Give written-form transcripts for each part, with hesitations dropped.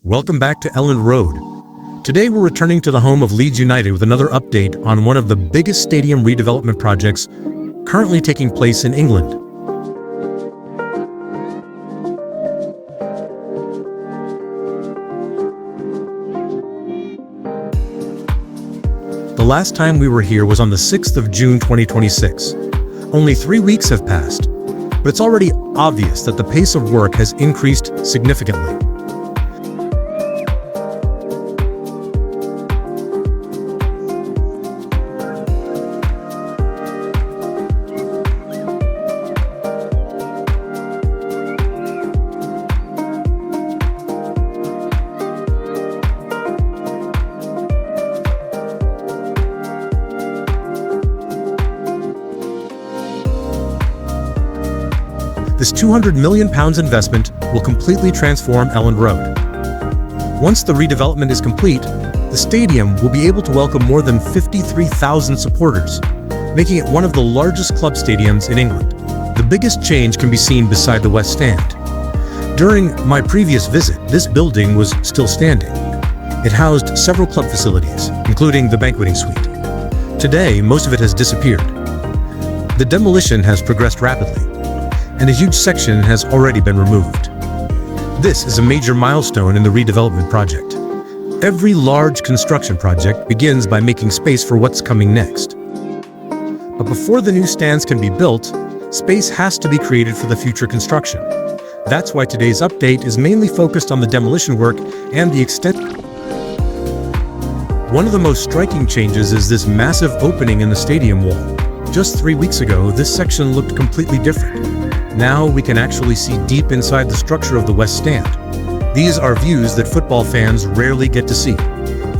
Welcome back to Elland Road. Today we're returning to the home of Leeds United with another update on one of the biggest stadium redevelopment projects currently taking place in England. The last time we were here was on the 6th of June 2026. Only 3 weeks have passed, but it's already obvious that the pace of work has increased significantly. This £200 million investment will completely transform Elland Road. Once the redevelopment is complete, the stadium will be able to welcome more than 53,000 supporters, making it one of the largest club stadiums in England. The biggest change can be seen beside the West Stand. During my previous visit, this building was still standing. It housed several club facilities, including the banqueting suite. Today, most of it has disappeared. The demolition has progressed rapidly, and a huge section has already been removed. This is a major milestone in the redevelopment project. Every large construction project begins by making space for what's coming next. But before the new stands can be built, space has to be created for the future construction. That's why today's update is mainly focused on the demolition work and the extent. One of the most striking changes is this massive opening in the stadium wall. Just 3 weeks ago, this section looked completely different. Now we can actually see deep inside the structure of the West Stand. These are views that football fans rarely get to see.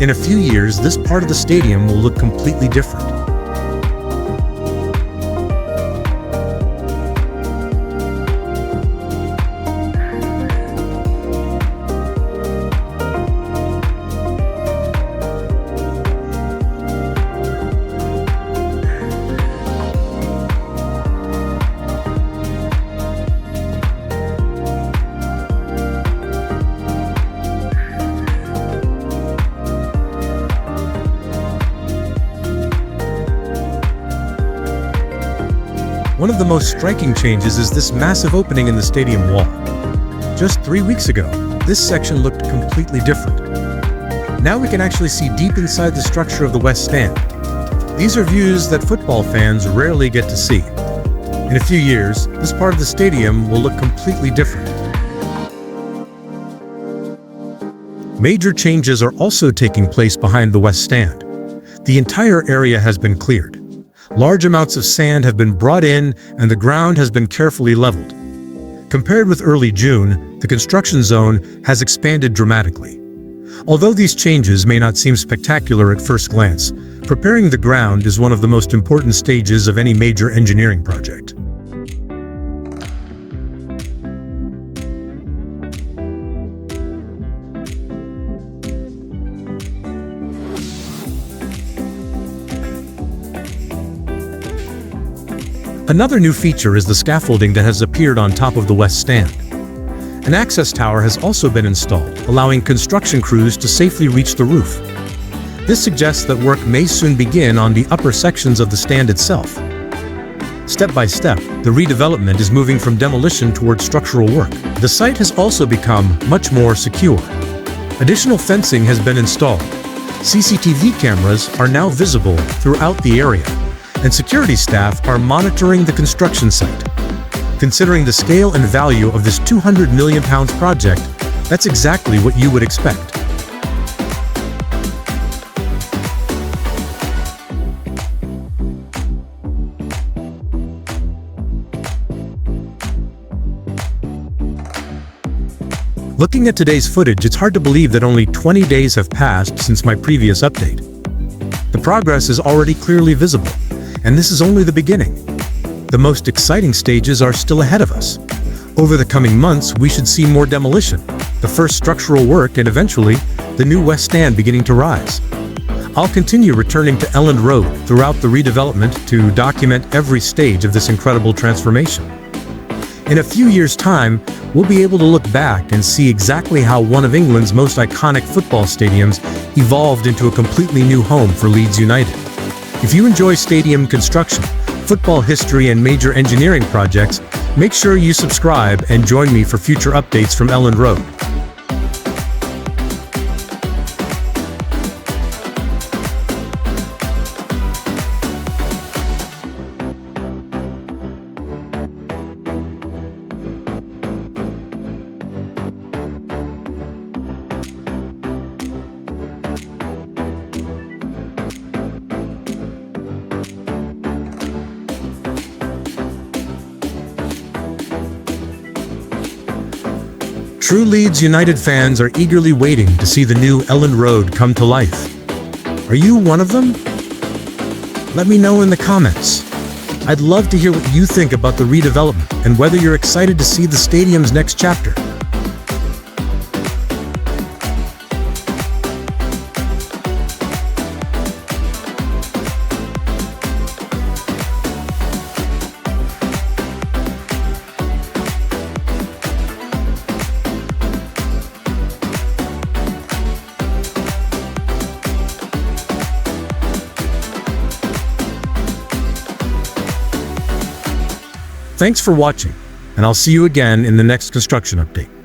In a few years, this part of the stadium will look completely different. One of the most striking changes is this massive opening in the stadium wall. Just 3 weeks ago, this section looked completely different. Now we can actually see deep inside the structure of the West Stand. These are views that football fans rarely get to see. In a few years, this part of the stadium will look completely different. Major changes are also taking place behind the West Stand. The entire area has been cleared. Large amounts of sand have been brought in and the ground has been carefully leveled. Compared with early June, the construction zone has expanded dramatically. Although these changes may not seem spectacular at first glance, preparing the ground is one of the most important stages of any major engineering project. Another new feature is the scaffolding that has appeared on top of the West Stand. An access tower has also been installed, allowing construction crews to safely reach the roof. This suggests that work may soon begin on the upper sections of the stand itself. Step by step, the redevelopment is moving from demolition towards structural work. The site has also become much more secure. Additional fencing has been installed. CCTV cameras are now visible throughout the area, and security staff are monitoring the construction site. Considering the scale and value of this £200 million project, that's exactly what you would expect. Looking at today's footage, it's hard to believe that only 20 days have passed since my previous update. The progress is already clearly visible, and this is only the beginning. The most exciting stages are still ahead of us. Over the coming months, we should see more demolition, the first structural work, and eventually, the new West Stand beginning to rise. I'll continue returning to Elland Road throughout the redevelopment to document every stage of this incredible transformation. In a few years' time, we'll be able to look back and see exactly how one of England's most iconic football stadiums evolved into a completely new home for Leeds United. If you enjoy stadium construction, football history, and major engineering projects, make sure you subscribe and join me for future updates from Elland Road. True Leeds United fans are eagerly waiting to see the new Elland Road come to life. Are you one of them? Let me know in the comments. I'd love to hear what you think about the redevelopment and whether you're excited to see the stadium's next chapter. Thanks for watching, and I'll see you again in the next construction update.